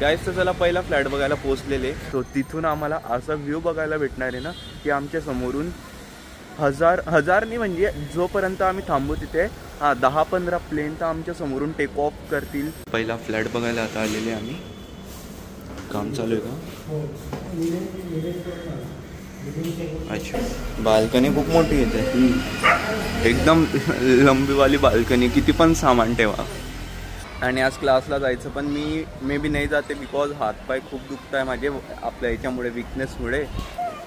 गाईस तर चला पहिला फ्लॅट बघायला पोहोचलेले. तो तिथून आम्हाला असा व्ह्यू बघायला भेटणार आहे ना की आमच्या समोरून हजारनी म्हणजे जोपर्यंत आम्ही थांबू तिथे 10-15 प्लेन तर आमच्या समोरून टेक ऑफ करतील. पहिला फ्लॅट बघायला आता आलेले आम्ही. काम चालू आहे का? अच्छा, बाल्कनी खूप मोठी येते, एकदम लंबीवाली बाल्कनी, किती पण सामान ठेवा. आणि आज क्लासला जायचं पण मी मे बी नाही जाते बिकॉज हातपाय खूप दुखत आहे माझे आपल्या याच्यामुळे, विकनेसमुळे.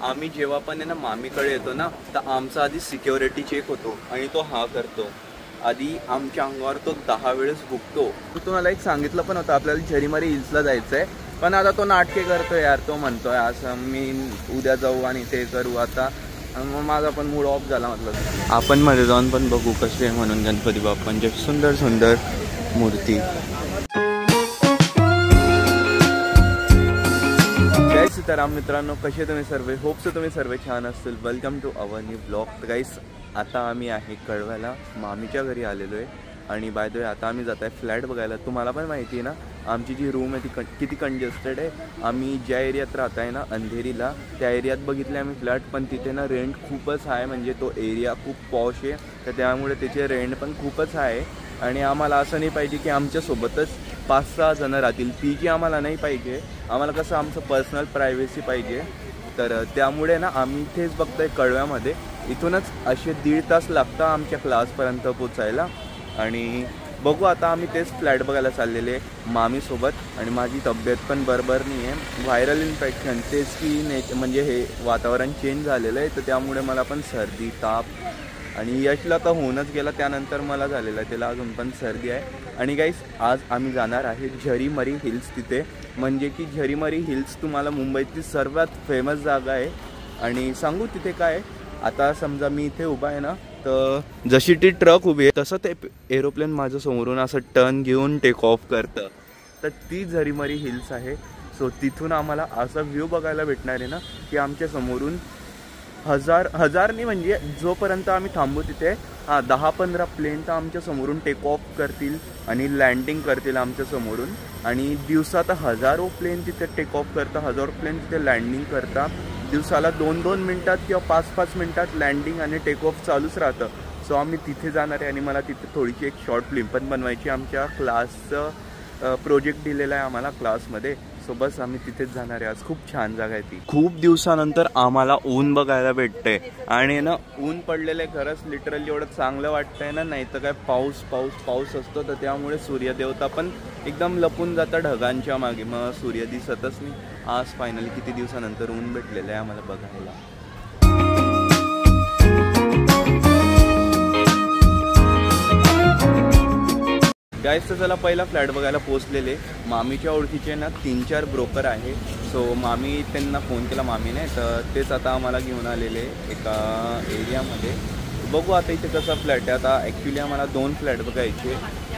आम्ही जेव्हा पण आहे ना मामीकडे येतो ना तर आमचा आधी सिक्युरिटी चेक होतो आणि तो करतो आधी आमच्या अंगावर, तो 10 वेळेस भुकतो. तुम्हाला एक सांगितलं पण होतं आपल्याला झरीमारी हिल्सला जायचं आहे, पण आता तो नाटके करतो यार. तो म्हणतोय असं मी उद्या जाऊ आणि ते करू. आता मग माझा पण मूड ऑफ झाला. म्हटलं आपण मध्ये जाऊन पण बघू कसे आहे म्हणून गणपती बाप्पांचे सुंदर सुंदर मूर्ती. जय सीताराम मित्रांनो, कसे तुम्ही सर्व? होप्स तुम्ही सर्व छान असतील. Welcome to our new blog. तर गाईस आता आम्ही आहे कळव्याला, मामीच्या घरी आलेलो आहे. आणि बाय द वे आता आम्ही जात आहे फ्लॅट बघायला. तुम्हाला पण माहिती आहे ना आमची जी रूम आहे ती किती कंजेस्टेड आहे. आम्ही ज्या एरियात राहत आहे ना अंधेरीला, त्या एरियात बघितले आम्ही फ्लॅट, पण तिथे ना रेंट खूपच आहे. म्हणजे तो एरिया खूप पॉश आहे, तर त्यामुळे त्याचे रेंट पण खूपच आहे. आणि आम्हाला असं नाही पाहिजे की आमच्यासोबतच 5-6 जणं राहतील. पीजी आम्हाला नाही पाहिजे, आम्हाला कसं आमचं पर्सनल प्रायव्हसी पाहिजे. तर त्यामुळे ना आम्ही इथेच बघतो आहे कळव्यामध्ये. इथूनच असे 1.5 तास लागतं आमच्या क्लासपर्यंत पोचायला. आणि बघू आता आम्ही तेच फ्लॅट बघायला चाललेले मामीसोबत. आणि माझी तब्येत पण बरोबर नाही आहे, व्हायरल इन्फेक्शन, तेच की म्हणजे हे वातावरण चेंज झालेलं आहे, तर त्यामुळे मला पण सर्दी ताप. आणि यशला तर होऊनच गेला, त्यानंतर मला झालेलं आहे, त्याला अजून पण सर्दी आहे. आणि गाईस आज आम्ही जाणार आहे झरीमरी हिल्स तिथे. म्हणजे की झरीमरी हिल्स तुम्हाला मुंबईतली सर्वात फेमस जागा आहे. आणि सांगू तिथे काय, आता समजा मी इथे उभा आहे ना, तर जशी ती ट्रक उभी आहे तसं ते एरोप्लेन माझ्या समोरून असं टर्न घेऊन टेक ऑफ करतं. तर ती झरीमरी हिल्स आहे. सो तिथून आम्हाला असा व्ह्यू बघायला भेटणार आहे ना की आमच्या समोरून हजारनी म्हणजे जोपर्यंत आम्ही थांबू तिथे 10-15 प्लेन तर आमच्या समोरून टेक ऑफ करतील आणि लँडिंग करतील आमच्या समोरून. आणि दिवसात हजारो प्लेन तिथे टेक ऑफ करतात, हजारो प्लेन तिथे लँडिंग करतात. दिवसाला 2-2 मिनटात किंवा 5-5 मिनटात लँडिंग आणि टेक ऑफ चालूच राहतं. सो आम्ही तिथे जाणार आहे आणि मला तिथे थोडीशी एक शॉर्ट फिल्म पण बनवायची. आमच्या क्लासचं प्रोजेक्ट दिलेला आहे आम्हाला क्लासमध्ये. सो बस आम्ही तिथेच जाणार आहे आज. खूप छान जागा आहे ती. खूप दिवसानंतर आम्हाला ऊन बघायला भेटतंय. आणि ना ऊन पडलेलं आहे खरंच, लिटरली एवढं चांगलं वाटतंय ना. नाही तर काय पाऊस असतो, तर त्यामुळे सूर्यदेवता पण एकदम लपून जातं ढगांच्या मागे, मग सूर्य दिसतच नाही. आज फायनली किती दिवसानंतर ऊन भेटलेलं आहे आम्हाला बघायला. गाईस तर चला पहिला फ्लॅट बघायला पोहोचलेले. मामीच्या ओळखीचे ना 3-4 ब्रोकर आहे. सो मामी त्यांना फोन केला मामीने, तर तेच आता आम्हाला घेऊन आलेले एका एरियामध्ये. बघू आता इथे कसा फ्लॅट आहे. आता ॲक्च्युली आम्हाला 2 फ्लॅट बघायचे,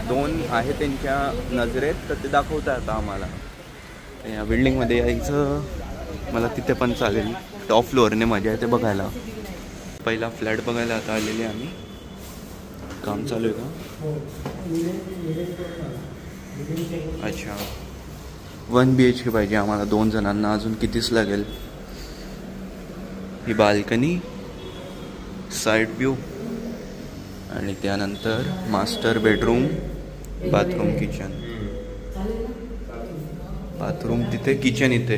2 आहे त्यांच्या नजरेत, तर ते दाखवतात आता आम्हाला. या बिल्डिंगमध्ये यायचं मला तिथे पण चालेल, टॉप फ्लोअरने मजा येते बघायला. पहिला फ्लॅट बघायला आता आलेले आम्ही. काम चालू आहे का? अच्छा, 1 BHK पाहिजे आम्हाला 2 जणांना. अजून कितीच लागेल? ही बाल्कनी, साईड व्ह्यू, आणि त्यानंतर master bedroom, bathroom, kitchen. Bathroom तिथे, किचन इथे.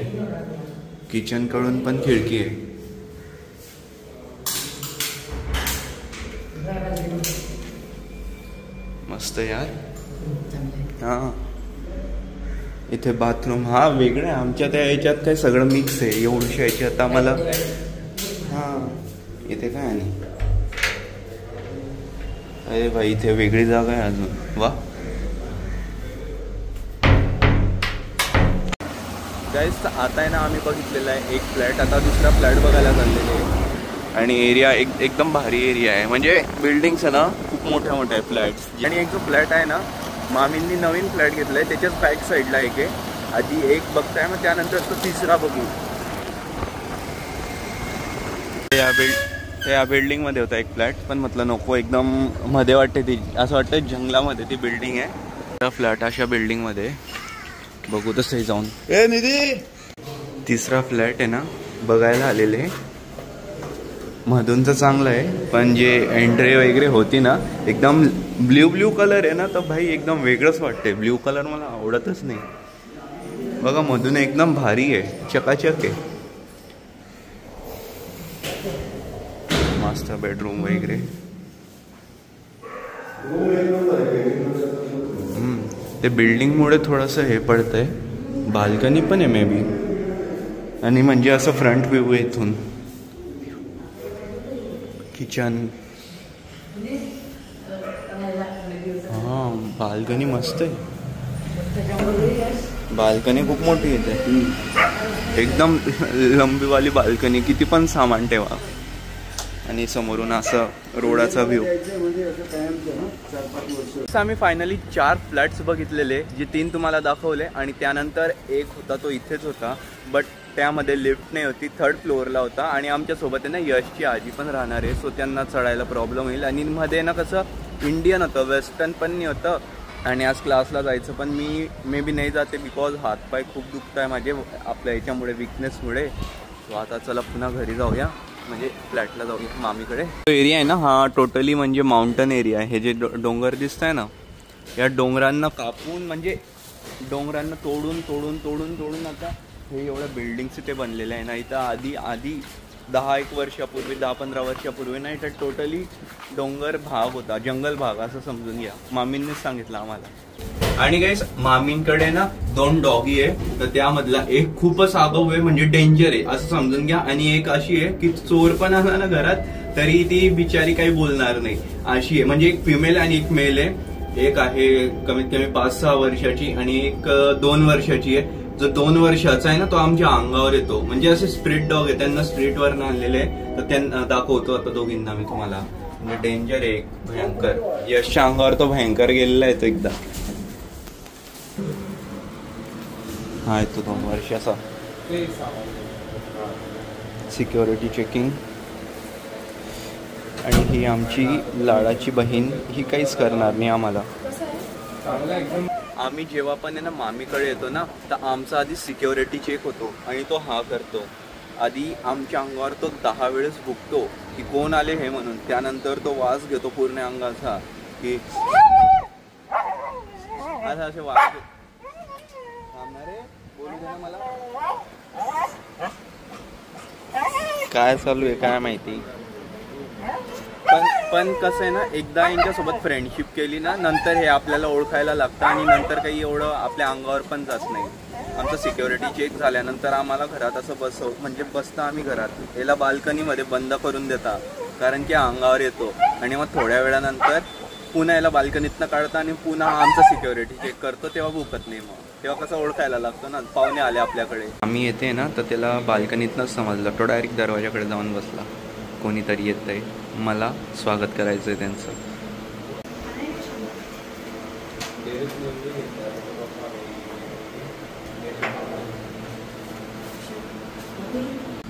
किचनकडून पण खिडकी आहे. मस्त यार. हां, इथे बाथरूम वेगळं आहे. आमच्या त्या याच्यात काय सगळं मिक्स आहे एवढ्या याच्यात आम्हाला. इथे काय नाही. अरे भाई इथे वेगळी जागा आहे अजून. वा गाईस, आता आहे ना आम्ही बघितलेला आहे एक फ्लॅट, आता दुसरा फ्लॅट बघायला चाललेले आहे. आणि एरिया एकदम भारी एरिया आहे. म्हणजे बिल्डिंग्स आहे ना खूप मोठ्या मोठ्या फ्लॅट्स. आणि एक जो फ्लॅट आहे ना मामींनी नवीन फ्लॅट घेतला आहे, त्याच्याच बॅक साईडला एक आहे. आधी एक बघताय, मग त्यानंतर तो तिसरा बघू. या बिल्डिंगमध्ये होता एक फ्लॅट, पण म्हटलं नको, एकदम मध्ये वाटते ती, असं वाटतं जंगलामध्ये ती बिल्डिंग आहे. फ्लॅट अशा बिल्डिंगमध्ये बघू तसंही जाऊन. ए निधी, तिसरा फ्लॅट आहे ना बघायला आलेले. मधूनचं चांगलं आहे पण जे एंट्री वगैरे होती ना एकदम ब्ल्यू कलर आहे ना तर भाई एकदम वेगळंच वाटते. ब्ल्यू कलर मला आवडतच नाही. बघा मधून एकदम भारी आहे, चकाचक आहे. मास्टर बेडरूम वगैरे. ते बिल्डिंगमुळे थोडंसं हे पडतंय. बाल्कनी पण आहे मे बी. आणि म्हणजे असं फ्रंट व्ह्यू आहे इथून. किचन. हां बाल्कनी मस्त आहे. बाल्कनी खूप मोठी येते एकदम लंबीवाली बाल्कनी. किती पण सामान ठेवा. आणि समोरून असं रोडाचा व्ह्यू. आम्ही फायनली 4 फ्लॅट्स बघितलेले, जे 3 तुम्हाला दाखवले आणि त्यानंतर एक होता तो इथेच होता बट त्यामध्ये लिफ्ट नाही होती, 3rd फ्लोअरला होता. आणि आमच्यासोबत आहे ना यशची आजी पण राहणार आहे, सो त्यांना चढायला प्रॉब्लेम होईल. आणि मध्ये ना कसं इंडियन होतं, वेस्टर्न पण नाही होतं. आणि आज क्लासला जायचं पण मी मे बी नाही जाते बिकॉज हातपाय खूप दुखत आहे माझे आपल्या ह्याच्यामुळे, विकनेसमुळे. सो आता चला पुन्हा घरी जाऊया, म्हणजे फ्लॅटला जाऊया मामीकडे. तो एरिया आहे ना हा टोटली म्हणजे माउंटन एरिया आहे. हे जे डोंगर दिसत आहे ना या डोंगरांना कापून म्हणजे डोंगरांना तोडून तोडून तोडून तोडून आता हे एवढ्या बिल्डिंग्स इथे बनलेल्या आहे ना. इथं आधी 10-1 वर्षापूर्वी 10-15 वर्षापूर्वी ना इथं टोटली डोंगर भाग होता, जंगल भाग असं समजून घ्या. मामींनीच सांगितलं आम्हाला. आणि गाईस मामींकडे ना 2 डॉगी आहे, तर त्यामधला एक खूपच आगाऊ आहे म्हणजे डेंजर आहे असं समजून घ्या. आणि एक अशी आहे की चोर पण आला ना घरात तरी ती बिचारी काही बोलणार नाही अशी आहे. म्हणजे एक फिमेल आणि एक मेल आहे. एक आहे कमीत कमी 5-6 वर्षाची आणि एक 2 वर्षाची आहे. जो 2 वर्षाचा आहे ना तो आमच्या अंगावर येतो. म्हणजे असे स्ट्रीट डॉग आहे, त्यांना स्ट्रीटवर आणलेले तर त्यांना दाखवतो आता दोघींना मी तुम्हाला. म्हणजे डेंजर आहे एक भयंकर. यशच्या अंगावर तो भयंकर गेलेला आहे तो एकदा. हा येतो 2 वर्षाचा. Security checking. आणि ही आमची लाडाची बहीण, ही काहीच करणार नाही आम्हाला. आम्ही जेव्हा पण आहे ना मामीकडे येतो ना तर आमचा आधी सिक्युरिटी चेक होतो आणि तो हा करतो. आधी आमच्या अंगावर तो 10 वेळेस भुकतो की कोण आले हे म्हणून. त्यानंतर तो वास घेतो पूर्ण अंगाचा की असं असे वास मला. काय चालू आहे काय माहिती. पण कसं आहे ना एकदा यांच्यासोबत फ्रेंडशिप केली ना नंतर हे आपल्याला ओळखायला लागतं आणि नंतर काही एवढं आपल्या अंगावर पण जात नाही. आमचं सिक्युरिटी चेक झाल्यानंतर आम्हाला घरात असं म्हणजे बसता आम्ही घरात याला बाल्कनीमध्ये बंद करून देता कारण की अंगावर येतो. आणि मग थोड्या वेळानंतर पुन्हा याला बाल्कनीतनं काढता आणि पुन्हा आमचं सिक्युरिटी चेक करतो तेव्हा भुकत नाही. मग तेव्हा कसं ओळखायला लागतं ना, पाहुणे आले आपल्याकडे. आम्ही येते ना तर त्याला बाल्कनीतनंच समजलं, तो डायरेक्ट दरवाजाकडे जाऊन बसला. कोणीतरी येत आहे, मला स्वागत करायचं आहे त्यांचं.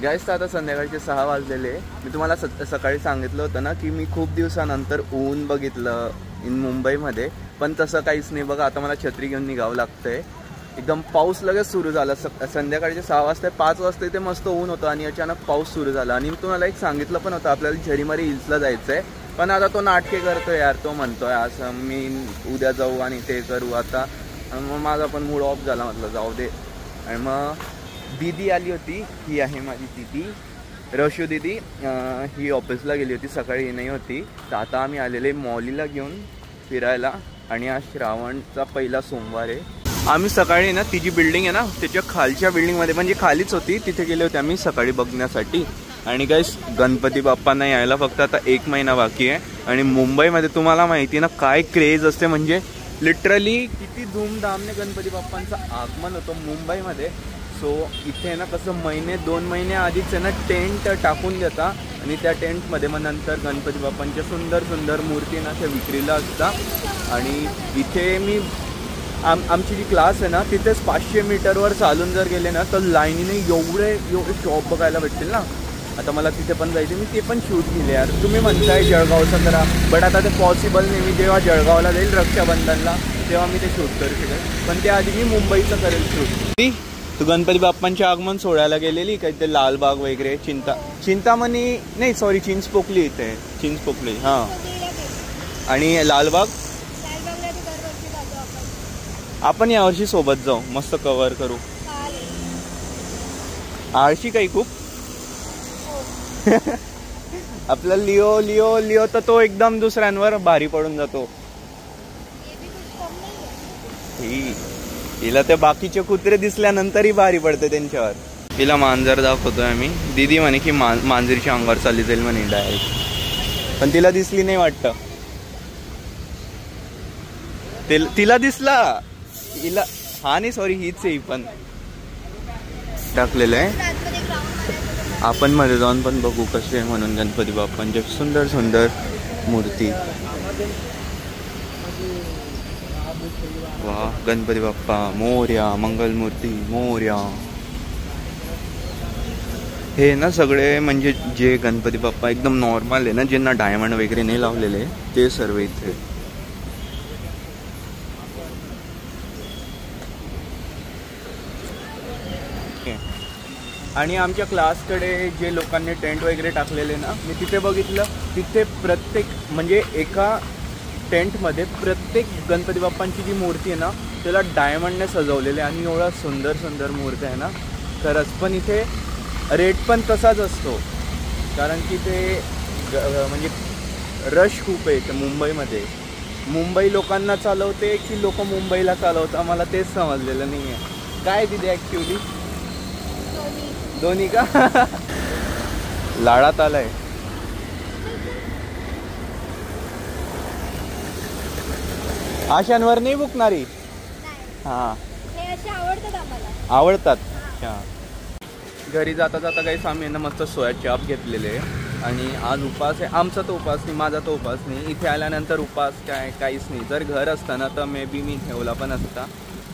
गाईस तर आता संध्याकाळचे 6 वाजलेले. मी तुम्हाला सकाळी सांगितलं होतं ना की मी खूप दिवसानंतर ऊन बघितलं इन मुंबईमध्ये, पण तसं काहीच नाही. बघा आता मला छत्री घेऊन निघावं लागतंय. एकदम पाऊस लगेच सुरू झाला. संध्याकाळचे 6 वाजता 5 वाजता इथे मस्त ऊन होतं आणि अचानक पाऊस सुरू झाला. आणि मी तुम्हाला एक सांगितलं पण होतं आपल्याला झरीमारी हिल्सला जायचं आहे, पण आता तो नाटके करतोय यार. तो म्हणतोय असं मी उद्या जाऊ आणि ते करू. आता मग माझा पण मूड ऑफ झाला, म्हटलं जाऊ दे. आणि मग दीदी आली होती, ही आहे माझी दीदी रशू दीदी. ही ऑफिसला गेली होती, सकाळी नाही होती. तर आता आम्ही आलेले मॉलीला घेऊन फिरायला. आणि आज श्रावणचा पहिला सोमवार आहे. आम्ही सकाळी ना ती जी बिल्डिंग आहे ना त्याच्या खालच्या बिल्डिंगमध्ये म्हणजे खालीच होती, तिथे गेले होते आम्ही सकाळी बघण्यासाठी. आणि गाईस गणपती बाप्पांना यायला फक्त आता 1 महिना बाकी आहे. आणि मुंबईमध्ये तुम्हाला माहिती ना काय क्रेज असते, म्हणजे लिटरली किती धूमधामने गणपती बाप्पांचं आगमन होतं मुंबईमध्ये. सो इथे ना कसं 1-2 महिने आधीच आहे ना टेंट टाकून देता आणि त्या टेंटमध्ये मग नंतर गणपती बाप्पांच्या सुंदर सुंदर मूर्ती ना त्या विक्रीला असतात. आणि इथे मी आमची जी क्लास आहे ना तिथेच 500 मीटरवर चालून जर गेले ना तर लाईनीने एवढे शॉप बघायला भेटतील ना. आता मला तिथे पण जायचं, मी ते पण शूट केले यार. तुम्ही म्हणताय जळगावचं करा, बट आता ते पॉसिबल नाही. मी जेव्हा जळगावला जाईल रक्षाबंधनला तेव्हा मी ते शूट करू शकेल, पण त्याआधी मी मुंबईचं करेल शूट. तू गणपती बाप्पांचे आगमन सोहळ्याला गेलेली काय? ते लालबाग वगैरे, चिंतामणी नाही सॉरी चिंचपोकली, इथे चिंचपोकली. हां, आणि लालबाग आपण यावर्षी सोबत जाऊ, मस्त कव्हर करू. आळशी काही खूप आपला लिओ लिओ लिओ तर तो एकदम दुसऱ्यांवर भारी पडून जातो. हिला ते बाकीचे कुत्रे दिसल्यानंतरही भारी पडते त्यांच्यावर. हिला मांजर दाखवतोय आम्ही. दीदी म्हणे की मांजरीच्या अंगावर चालली जाईल म्हणे डायरेक्ट, पण तिला दिसली नाही वाटतं. तिला दिसला हिला. हा नाही सॉरी हीच आहे, पण टाकलेलं आहे. आपण मध्ये जाऊन पण बघू कसे आहे म्हणून गणपती बाप्पांचे सुंदर सुंदर मूर्ती. वा, गणपती बाप्पा मोरया, मंगल मूर्ती मोरया. हे ना सगळे म्हणजे जे गणपती बाप्पा एकदम नॉर्मल आहे ना, ज्यांना डायमंड वगैरे नाही लावलेले, ते सर्व इथे. आणि आमच्या क्लासकडे जे लोकांनी टेंट वगैरे टाकलेले ना, मी तिथे बघितलं, तिथे प्रत्येक म्हणजे एका टेंटमध्ये प्रत्येक गणपती बाप्पांची जी मूर्ती आहे ना, त्याला डायमंडने सजवलेले, आणि एवढा सुंदर सुंदर मूर्ती आहे ना खरंच. पण इथे रेट पण तसाच असतो, कारण की ते म्हणजे रश खूप आहे इथे मुंबईमध्ये. मुंबई लोकांना चालवते की लोक मुंबईला चालवतं, मला तेच समजलेलं नाही आहे. काय तिथे ॲक्च्युली दोन्ही का? लाडात आलाय. आशांवर नाही बुकणारी. हां, आवडतात. अच्छा, घरी जाता जाता काही आम्ही ना मस्त सोया चाप घेतलेले, आणि आज उपास आहे. आमचा तो उपास नाही, माझा तो उपास नाही. इथे आल्यानंतर उपास काहीच नाही. जर घर असताना तर मे बी मी ठेवला पण असता,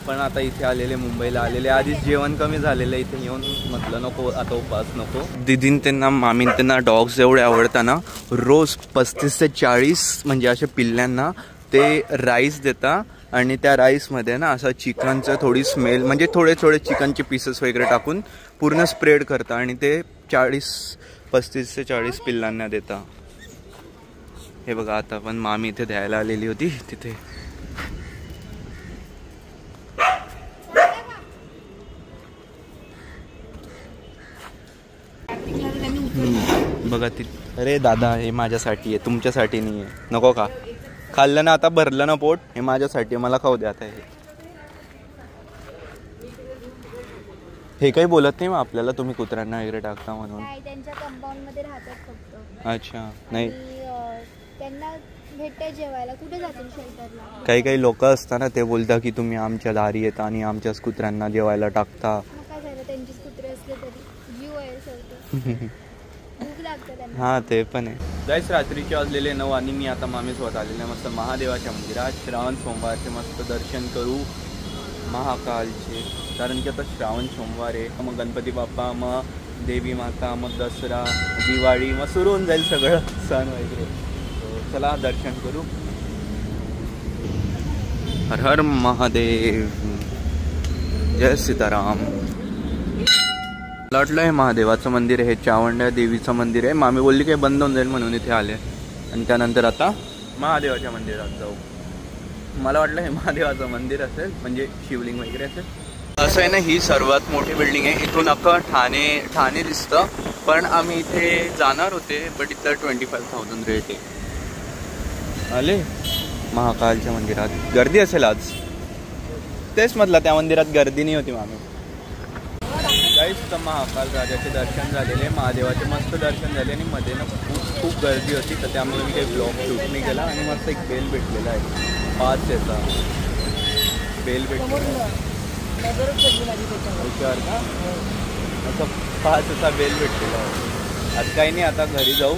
पण आता इथे आलेले, मुंबईला आलेले, आधीच जेवण कमी झालेलं, इथे येऊन म्हटलं नको आता उपास नको. दीदीन त्यांना, मामीन त्यांना डॉग्स एवढे आवडतात ना, रोज 35 ते 40 म्हणजे अशा पिल्ल्यांना ते राईस देता, आणि त्या राईसमध्ये ना असं चिकनचं थोडी स्मेल, म्हणजे थोडे थोडे चिकनचे पीसेस वगैरे टाकून पूर्ण स्प्रेड करता, आणि ते 35 ते 40 पिल्लांना देता. हे बघा, आता पण मामी इथे द्यायला आलेली होती तिथे. बघा ती. अरे दादा, हे माझ्यासाठी आहे, तुमच्यासाठी नाही आहे. नको का? खाल्लं ना आता, भरलं ना पोट. हे माझ्यासाठी, मला खाऊ द्या आता. हे काही बोलत नाही मग आपल्याला, तुम्ही कुत्र्यांना वगैरे टाकता म्हणून. त्यांच्या कंपाऊंड मध्ये राहतात फक्त. अच्छा, नाही त्यांना भेटते जेवायला, कुठे जातील शेल्टरला. काही लोक असतात ते बोलतात की तुम्ही आमच्या दारी येता आणि आमच्याच कुत्र्यांना जेवायला टाकता. काय झालं, त्यांचीच कुत्रे असले तरी जीव आहे शेवटी. हां, ते पण आहे. गाईस, रात्रीचे वाजलेले 9 आणि मी आता मामीसोबत आलेले मस्त महादेवाच्या मंदिरात. श्रावण सोमवारचे मस्त दर्शन करू महाकालचे, कारण की आता श्रावण सोमवार आहे. मग गणपती बाप्पा, मग देवी माता, मग दसरा, दिवाळी, मग सुरू होऊन जाईल सगळं सण वगैरे. चला दर्शन करू. हर हर महादेव, जय सीताराम. मला वाटलं हे महादेवाचं मंदिर आहे, हे चावंड्या देवीचं मंदिर आहे. मामी बोलली काही बंद होऊन जाईल म्हणून इथे आले, आणि त्यानंतर आता महादेवाच्या मंदिरात जाऊ. मला वाटलं हे महादेवाचं मंदिर असेल, म्हणजे शिवलिंग वगैरे असेल. असं आहे ना, ही सर्वात मोठी बिल्डिंग आहे. इथून अख्खं ठाणे दिसतं, पण आम्ही इथे जाणार होते, बट इथं 25,000 रेट आहे. आले महाकालच्या मंदिरात. गर्दी असेल आज, तेच म्हटलं, त्या मंदिरात गर्दी नाही होती मामी. गाईस, तर महाकाल राजाचे दर्शन झालेले, महादेवाचे मस्त दर्शन झाले, आणि मध्ये ना खूप गर्दी होती, तर त्यामुळे मी काही ब्लॉग शूट नाही केला. आणि मस्त एक बेल भेटलेला आहे, 5 याचा बेल भेटलेला विचार का, असं 5 याचा बेल भेटलेला आहे. आज काही नाही, आता घरी जाऊ.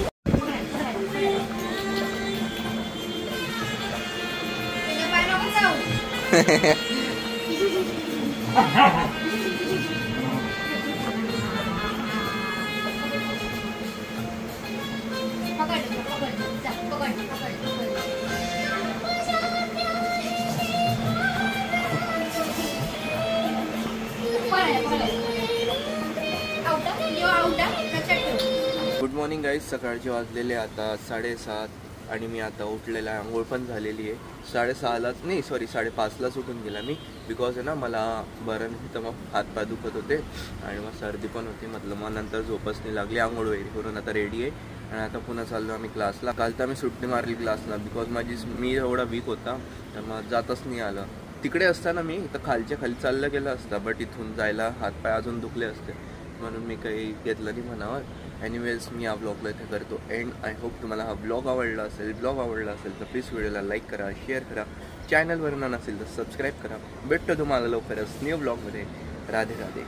Good morning guys. सकाळचे वाजलेले आता 7:30 आणि मी आता उठलेला आहे. आंघोळ पण झालेली आहे. 6:30लाच नाही, सॉरी 5:30लाच उठून गेला मी. बिकॉज आहे ना मला बरं नाही, तर मग हातपाय दुखत होते आणि मग सर्दी पण होती. म्हटलं मग नंतर झोपच नाही लागली. आंघोळ वगैरे करून आता रेडी आहे आणि आता पुन्हा चाललो आम्ही क्लासला. काल तर मी सुट्टी मारली क्लासला बिकॉज मी एवढा वीक होता तर मग जातच नाही आलं. तिकडे असताना मी इथं खालच्या खाली चाललं गेलं असतं, बट इथून जायला हातपाय अजून दुखले असते म्हणून मी काही घेतलं नाही म्हणावं. एनिवेज मी हा ब्लॉगला इथे करतो एंड. आय होप तुम्हाला हा ब्लॉग आवडला असेल. ब्लॉग आवडला असेल तर प्लीज व्हिडिओला लाईक करा, शेअर करा, चॅनलवर नसेल तर सबस्क्राईब करा. भेटतो तुम्हाला लवकरच न्यू ब्लॉगमध्ये. राधे राधे.